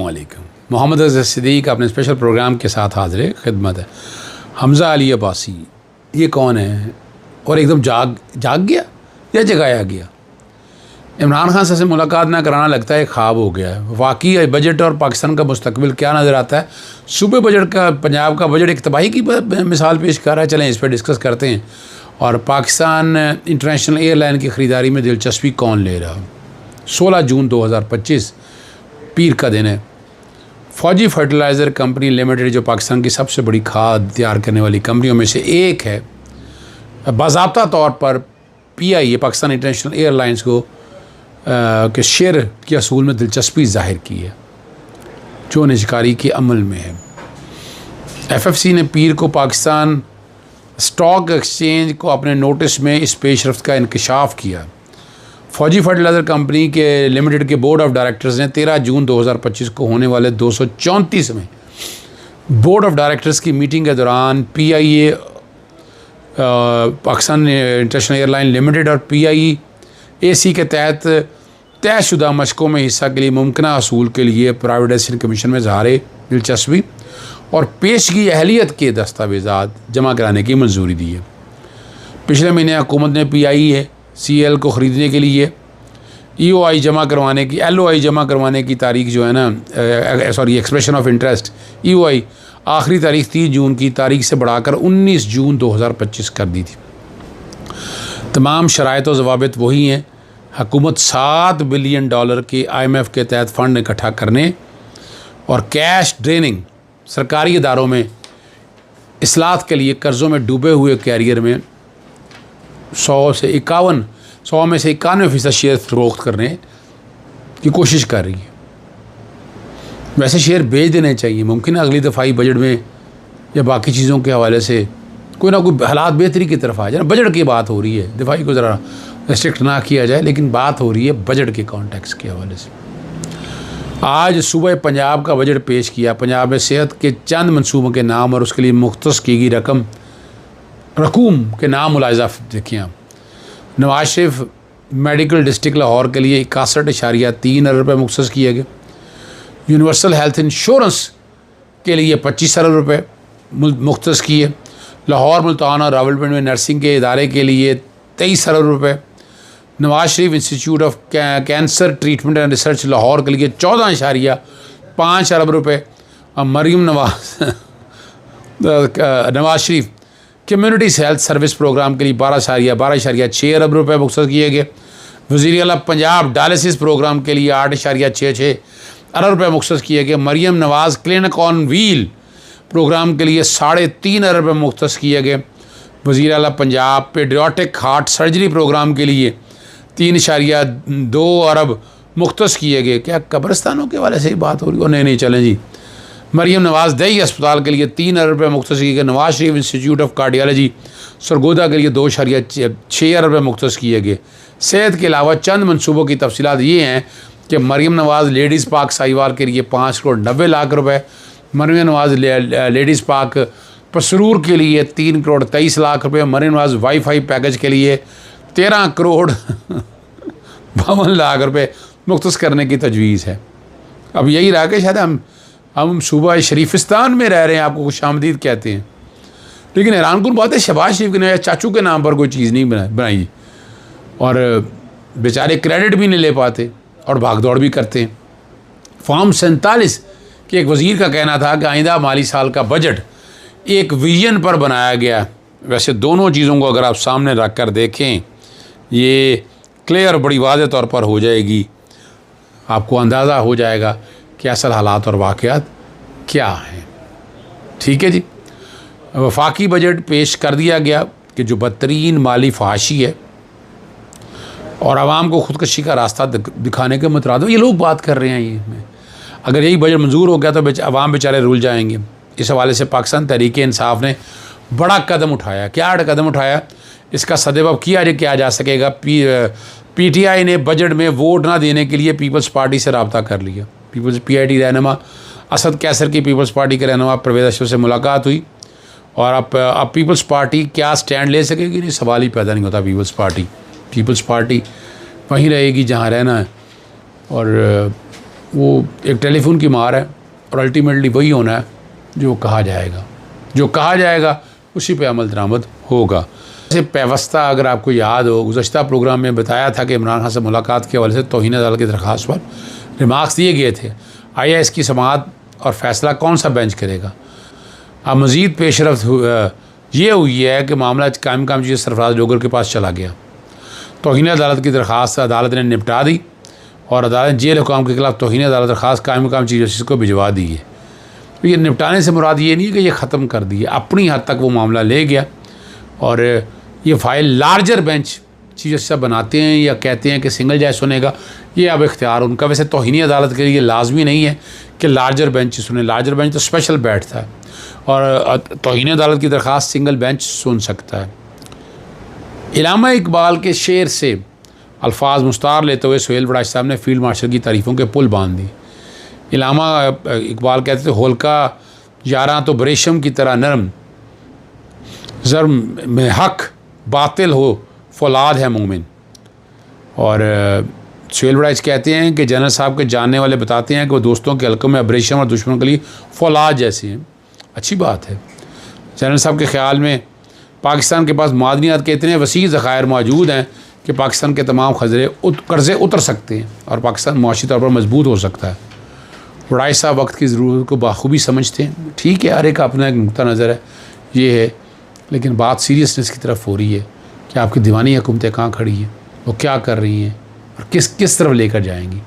अस्सलामुअलैकुम। मोहम्मद अज़हर सिद्दीक़ अपने special programme के साथ हाज़िर खिदमत है। हमज़ा अली अब्बासी ये कौन है और एकदम जाग गया या जगाया गया? इमरान खान से मुलाकात ना कराना लगता है ख्वाब हो गया है। वाकई बजट और पाकिस्तान का मुस्तकबिल क्या नज़र आता है? सूबे बजट का, पंजाब का बजट एक तबाही की मिसाल पेश कर रहा है। चलें इस पर डिस्कस करते हैं। और पाकिस्तान इंटरनेशनल एयरलाइन की ख़रीदारी में दिलचस्पी कौन ले रहा? 16 जून 2025 पीर का दिन है। फौजी फर्टिलाइज़र कंपनी लिमिटेड जो पाकिस्तान की सबसे बड़ी खाद तैयार करने वाली कंपनियों में से एक है, बाज़ाब्ता तौर पर PIA पाकिस्तान इंटरनेशनल एयरलाइंस को के शेयर के असूल में दिलचस्पी ज़ाहिर की है जो निजकारी के अमल में है। FFC ने पीर को पाकिस्तान स्टॉक एक्सचेंज को अपने नोटिस में इस पेशरफ्त का इंकशाफ किया। फौजी फर्टिलाइज़र कंपनी के लिमिटेड के बोर्ड ऑफ डायरेक्टर्स ने 13 जून 2025 को होने वाले 234वें बोर्ड ऑफ डायरेक्टर्स की मीटिंग के दौरान PIA Pakistan international airline limited और PIAC के तहत तयशुदा मशकों में हिस्सा के लिए मुमकिन असूल के लिए प्राइवेटाइजेशन कमीशन में इज़हार दिलचस्पी और पेशगी अहलियत के दस्तावेज़ात जमा कराने की मंजूरी दी है। पिछले महीने हुकूमत ने PIACL को ख़रीदने के लिए LOI जमा करवाने की तारीख जो है ना, एक्सप्रेशन ऑफ इंटरेस्ट EOI आखिरी तारीख 30 जून की तारीख से बढ़ाकर 19 जून 2025 कर दी थी। तमाम शराइत और ज़वाबित वही हैं। हुकूमत $7 बिलियन के IMF के तहत फ़ंड इकट्ठा करने और कैश ड्रेनिंग सरकारी इदारों में इस्लाहत के लिए कर्ज़ों में डूबे हुए कैरियर में 100 में से 91% शेयर फ़रोख्त करने की कोशिश कर रही है। वैसे शेयर बेच देने चाहिए। मुमकिन है अगली दफ़ाई बजट में या बाकी चीज़ों के हवाले से कोई ना कोई हालात बेहतरी की तरफ आ जाए। बजट की बात हो रही है, दिफाई को ज़रा रिस्ट्रिक्ट ना किया जाए, लेकिन बात हो रही है बजट के कॉन्टेक्स्ट के हवाले से। आज सुबह पंजाब का बजट पेश किया। पंजाब में सेहत के चंद मनसूबों के नाम और उसके लिए मुख्तस की गई रकूम के नाम मुलाहिज़ा देखिए आप। नवाज शरीफ मेडिकल डिस्ट्रिक्ट लाहौर के लिए 61.3 अरब रुपये मुख्तस किए गए। यूनिवर्सल हेल्थ इंश्योरेंस के लिए 25 अरब रुपये मुख्तस किए। लाहौर, मुल्तान और रावलपिंडी में नर्सिंग के इदारे के लिए 23 अरब रुपये। Nawaz Sharif institute of cancer treatment and research Lahore के लिए 14.5 अरब रुपये। और Maryam Nawaz Sharif community health service programme के लिए 12.6 अरब रुपये मुख्तस किए गए। वज़ीर आला पंजाब डायलिसिस प्रोग्राम के लिए 8.66 अरब रुपये मुख्तस किए गए। मरीम नवाज़ क्लिनिक ऑन व्हील प्रोग्राम के लिए 3.5 अरब रुपये मुख्तस किए गए। वज़ीर आला Punjab paediatric heart surgery programme के लिए 3.2 अरब मुख्तस किए गए। क्या कब्रिस्तानों के वाले से ही बात हो रही हो? नहीं चलें जी। मरीम नवाज़ दही अस्पताल के लिए 3 अरब रुपये मुख्तस किए गए। Nawaz Sharif institute of cardiology Sargodha के लिए 2.6 अरब रुपये मुख्तस किए गए। सेहत के अलावा चंद मनसूबों की तफसीलात ये हैं कि मरीम नवाज़ लेडीज़ पार्क साहिवाल के लिए 5.90 करोड़ रुपये। मरीम नवाज़ लेडीज़ पार्क पसरूर के लिए 3.23 करोड़ रुपये। मरीम नवाज़ वाईफाई पैकेज के लिए 13.52 करोड़ रुपये मुख्तस करने की तजवीज़ है। अब यही रहा कि शायद हम सूबा शरीफिस्तान में रह रहे हैं, आपको खुशामदीद कहते हैं, लेकिन हैरान कुन बात है शहबाज शरीफ के चाचू के नाम पर कोई चीज़ नहीं बनाई और बेचारे क्रेडिट भी नहीं ले पाते और भाग दौड़ भी करते हैं। फॉर्म 47 के एक वज़ीर का कहना था कि आइंदा माली साल का बजट एक विजन पर बनाया गया। वैसे दोनों चीज़ों को अगर आप सामने रख कर देखें, ये क्लियर बड़ी वाज़ेह तौर पर हो जाएगी, आपको अंदाज़ा हो जाएगा कि असल हालात और वाक़यात क्या हैं। ठीक है जी। वफाकी बजट पेश कर दिया गया कि जो बदतरीन माली फहाशी है और आवाम को ख़ुदकशी का रास्ता दिखाने के मुतरादिफ ये लोग बात कर रहे हैं। ये अगर यही बजट मंजूर हो गया तो आवाम बेचारे रुल जाएंगे। इस हवाले से पाकिस्तान तहरीक इंसाफ ने बड़ा कदम उठाया। क्या कदम उठाया, इसका सदबब किया जा सकेगा। PTI ने बजट में वोट ना देने के लिए पीपल्स पार्टी से रब्ता कर लिया। PIT रहनुमा असद कैसर की पीपल्स पार्टी के रहनुमा परवेज़ अशरफ से मुलाकात हुई और अब पीपल्स पार्टी क्या स्टैंड ले सकेगी, नहीं सवाल ही पैदा नहीं होता। पीपल्स पार्टी वहीं रहेगी जहाँ रहना है और वो एक टेलीफोन की मार है और अल्टीमेटली वही होना है जो कहा जाएगा, जो कहा जाएगा उसी पे अमल दरामद होगा। जैसे पेवस्ता, अगर आपको याद हो, गुज़श्ता प्रोग्राम में बताया था कि इमरान खान से मुलाकात के हवाले से तौहीन अदालत की दरख्वास्त पर रिमार्क्स दिए गए थे। आया इसकी समाअत और फैसला कौन सा बेंच करेगा। अब मज़ीद पेशरफ्त ये हुई है कि मामला कायम चीज़ सरफराज लोगर के पास चला गया। तौहीन अदालत की दरख्वास्त अदालत ने निपटा दी और अदालत ने जेल हुकाम के खिलाफ तौहीन अदालत दरख्वास्त कायम चीज़ जस्टिस को भिजवा दी है। तो ये निपटाने से मुराद ये नहीं है कि ये ख़त्म कर दिए, अपनी हद तक वो मामला ले गया और ये file larger bench chief justice बनाते हैं या कहते हैं कि सिंगल जज सुनेगा, ये अब इख्तियार उनका। वैसे तौहीनी अदालत के लिए लाजमी नहीं है कि लार्जर बेंच सुने, लार्जर बेंच तो स्पेशल बैठता है और तौहीनी अदालत की दरख्वास्त सिंगल बेंच सुन सकता है। इलामा इकबाल के शेर से अल्फाज मुस्तार लेते हुए सुहेल बड़ाच साहब ने फील्ड मार्शल की तारीफ़ों के पुल बांध दी। इलामा इकबाल कहते थे, होलका यारां तो बरेशम की तरह नरम, ज़र्म में हक बातिल हो फौलाद है मोमिन। और सुहेल बड़ाच कहते हैं कि जनरल साहब के जानने वाले बताते हैं कि वो दोस्तों के हल्कों में अब्रेशम और दुश्मनों के लिए फौलाद जैसे हैं। अच्छी बात है। जनरल साहब के ख़्याल में पाकिस्तान के पास मादनियात के इतने वसी ज़खायर मौजूद हैं कि पाकिस्तान के तमाम कर्ज़े उतर सकते हैं और पाकिस्तान मुआशी तौर पर मजबूत हो सकता है। बड़ाच साहब वक्त की ज़रूरत को बाखूबी समझते हैं। ठीक है, हर एक का अपना एक नुक्ता नज़र है, ये है, लेकिन बात सीरियसनेस की तरफ हो रही है कि आपकी दीवानी हुकूमतें कहाँ खड़ी हैं, वो क्या कर रही हैं और किस तरफ लेकर जाएंगी।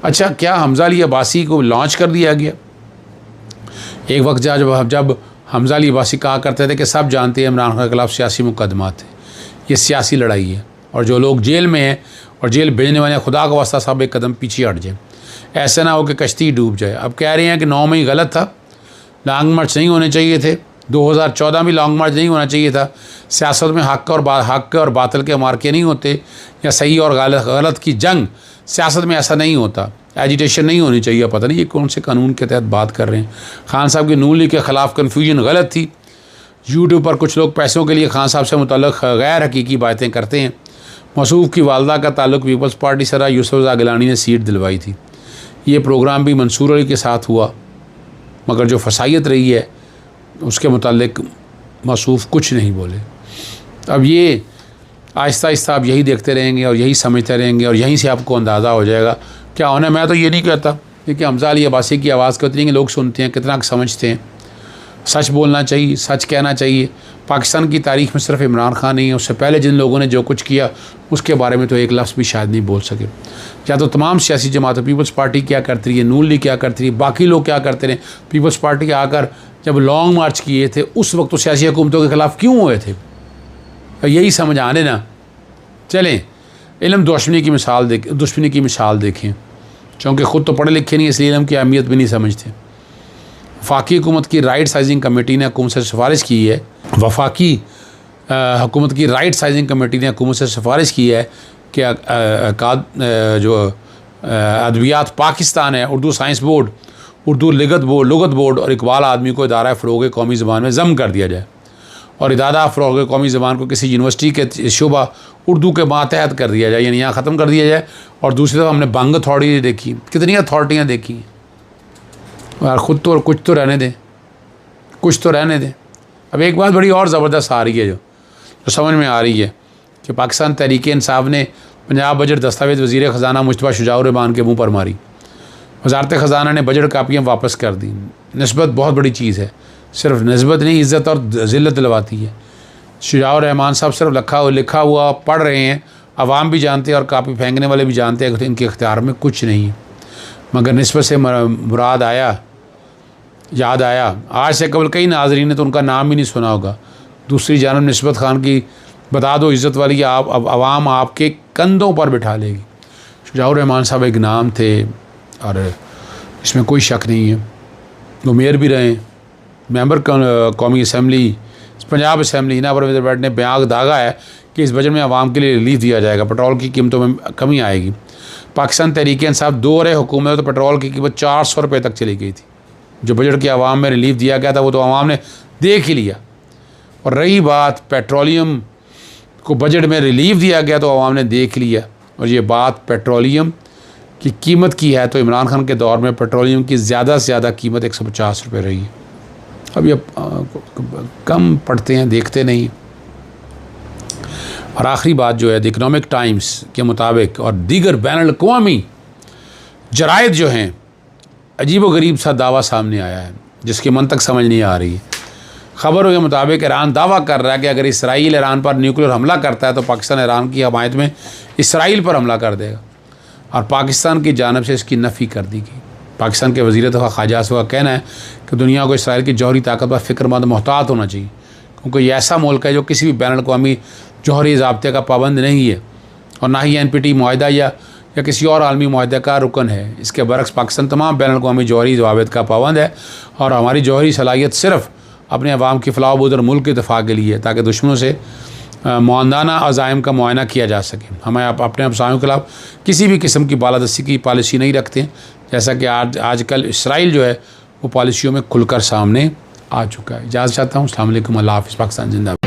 अच्छा, क्या हमज़ा अली अब्बासी को लॉन्च कर दिया गया? एक वक्त जब हमज़ा अली अब्बासी कहा करते थे कि सब जानते हैं इमरान खान के खिलाफ सियासी मुकदमा थे, ये सियासी लड़ाई है और जो लोग जेल में हैं और जेल भेजने वाले खुदा का वास्ता साहब एक कदम पीछे हट जाए, ऐसा ना हो कि कश्ती डूब जाए। अब कह रहे हैं कि 9 में ही गलत था, लॉन्ग मार्च नहीं होने चाहिए थे, 2014 में लॉन्ग मार्च नहीं होना चाहिए था। सियासत में हक और बातिल के मार्के नहीं होते या सही और गलत की जंग, सियासत में ऐसा नहीं होता, एजिटेशन नहीं होनी चाहिए। पता नहीं ये कौन से कानून के तहत बात कर रहे हैं। खान साहब की नून लीग के ख़िलाफ़ कन्फ्यूजन गलत थी। यूट्यूब पर कुछ लोग पैसों के लिए खान साहब से मुतल्लिक़ गैर हकीकी बातें करते हैं। मसूफ़ की वालदा का ताल्लुक़ पीपल्स पार्टी से रहा, यूसुफ गिलानी ने सीट दिलवाई थी। ये प्रोग्राम भी मंसूर अली के साथ हुआ, मगर जो फसायत रही है उसके मुतालिक मसूफ़ कुछ नहीं बोले। अब ये आहिस्ता आहिस्ता आप यही देखते रहेंगे और यही समझते रहेंगे और यहीं से आपको अंदाज़ा हो जाएगा क्या होना है। मैं तो ये नहीं कहता, क्योंकि हमज़ा अली अब्बासी की आवाज़ कितनी लोग सुनते हैं, कितना समझते हैं। सच बोलना चाहिए, सच कहना चाहिए। पाकिस्तान की तारीख़ में सिर्फ इमरान खान नहीं है, उससे पहले जिन लोगों ने जो कुछ किया उसके बारे में तो एक लफ्ज़ भी शायद नहीं बोल सके। या तो तमाम सियासी जमातें, पीपल्स पार्टी क्या करती रही है, नून लीग क्या करती रही, बाकी लोग क्या करते रहे। पीपल्स पार्टी आकर जब लॉन्ग मार्च किए थे उस वक्त तो सियासी हुकूमतों के ख़िलाफ़ क्यों हुए थे, यही समझ आने ना। चलें, इल्म दुश्मनी की मिसाल देखें, क्योंकि ख़ुद तो पढ़े लिखे नहीं, इसलिए इल्म की अहमियत भी नहीं समझते। वफाकी हुकूमत की राइट साइजिंग कमेटी ने हुकूमत से सिफारिश की है वफाकी हुकूमत की राइट साइजिंग कमेटी ने हुकूमत से सिफारिश की है कि जो अदवियात पाकिस्तान है, उर्दू साइंस बोर्ड, उर्दू लुगत बोर्ड और इकबाल आदमी को इदारा फ़रोग़ कौमी ज़बान में ज़म कर दिया जाए और इदारा फ़रोग़ कौमी ज़बान को किसी यूनिवर्सिटी के शुबा उर्दू के मातहत कर दिया जाए, यानी यहाँ ख़त्म कर दिया जाए। और दूसरी तरफ हमने बंग अथॉरिटी देखी, कितनी अथॉरिटियाँ देखी यार, ख़ुद तो कुछ तो रहने दें। अब एक बात बड़ी और ज़बरदस्त आ रही है जो समझ में आ रही है कि पाकिस्तान तहरीक इंसाफ ने पंजाब बजट दस्तावेज़ वज़ीर ख़जाना मुश्तबा शुजाउर रहमान के मुँह पर मारी। वज़ारत ख़जाना ने बजट कापियाँ वापस कर दी। निस्बत बहुत बड़ी चीज़ है, सिर्फ निस्बत नहीं, इज़्ज़त और ज़िल्लत दिलवाती है। शुजाउर रहमान साहब सिर्फ लिखा हुआ पढ़ रहे हैं, अवाम भी जानते हैं और कापी फेंकने वाले भी जानते हैं कि इनके इख्तियार में कुछ नहीं है। मगर निस्बत से याद आया, आज से कबल कई नाज़रीन ने तो उनका नाम ही नहीं सुना होगा। दूसरी जानब निस्बत खान की बता दो इज़्ज़त वाली, आप अब आवाम आपके कंधों पर बिठा लेगी। शुजाउर रहमान साहब एक नाम थे और इसमें कोई शक नहीं है। वो मेयर भी रहे, मेंबर कौमी असम्बली, पंजाब असम्बली ना पर बैठ ने बयान दागा है कि इस बजट में आवाम के लिए रिलीफ दिया जाएगा, पेट्रोल की कीमतों में कमी आएगी। पाकिस्तान तहरीक इंसाफ दौरे हुकूमत में तो पेट्रोल की कीमत 400 रुपये तक चली गई थी। जो बजट की आवाम में रिलीफ दिया गया था वो तो आवाम ने देख ही लिया। और रही बात पेट्रोलियम को बजट में रिलीफ दिया गया तो आवाम ने देख लिया। और ये बात पेट्रोलियम की कीमत की है तो इमरान खान के दौर में पेट्रोलियम की ज़्यादा से ज़्यादा कीमत 150 रुपये रही है। अभी कम पढ़ते हैं, देखते नहीं। और आखिरी बात जो है, द इकनॉमिक टाइम्स के मुताबिक और दीगर बैनुल-अक़वामी जराइद जो हैं, अजीब व गरीब सा दावा सामने आया है जिसकी मंतक समझ नहीं आ रही है। खबरों के मुताबिक ईरान दावा कर रहा है कि अगर इसराइल ईरान पर न्यूक्लियर हमला करता है तो पाकिस्तान ईरान की हमायत में इसराइल पर हमला कर देगा, और पाकिस्तान की जानिब से इसकी नफ़ी कर दी गई। पाकिस्तान के वज़ीर दफ़ा ख़ाजा आसिफ का कहना है कि दुनिया को इसराइल की जौहरी ताकत पर फ़िक्रमंद मोहतात होना चाहिए, क्योंकि ये ऐसा मुल्क है जो किसी भी बैनुल-अक़वामी जौहरी ज़ाब्ते का पाबंद नहीं है और ना ही NPT मुआहदा या किसी और आलमी मुआहदे का रुकन है। इसके बरक्स पाकिस्तान तमाम बैनुल-अक़वामी जौहरी ज़वाबित का पाबंद है और हमारी जौहरी सलाहियत सिर्फ़ अपने अवाम की फ़लाह बहबूद और मुल्क के दफ़ा के लिए, ताकि दुश्मनों से मुआंदाना अज़ाइम का मुआयना किया जा सके। हमें अपने हमसायों के खिलाफ किसी भी किस्म की बालादस्ती की पॉलिसी नहीं रखते हैं, जैसा कि आजकल इसराइल जो है वो पॉलिसियों में खुलकर सामने आ चुका है। इजाज़त चाहता हूँ। अस्सलाम वालेकुम। अल्लाह हाफ़िज़। पाकिस्तान जिंदाबाद।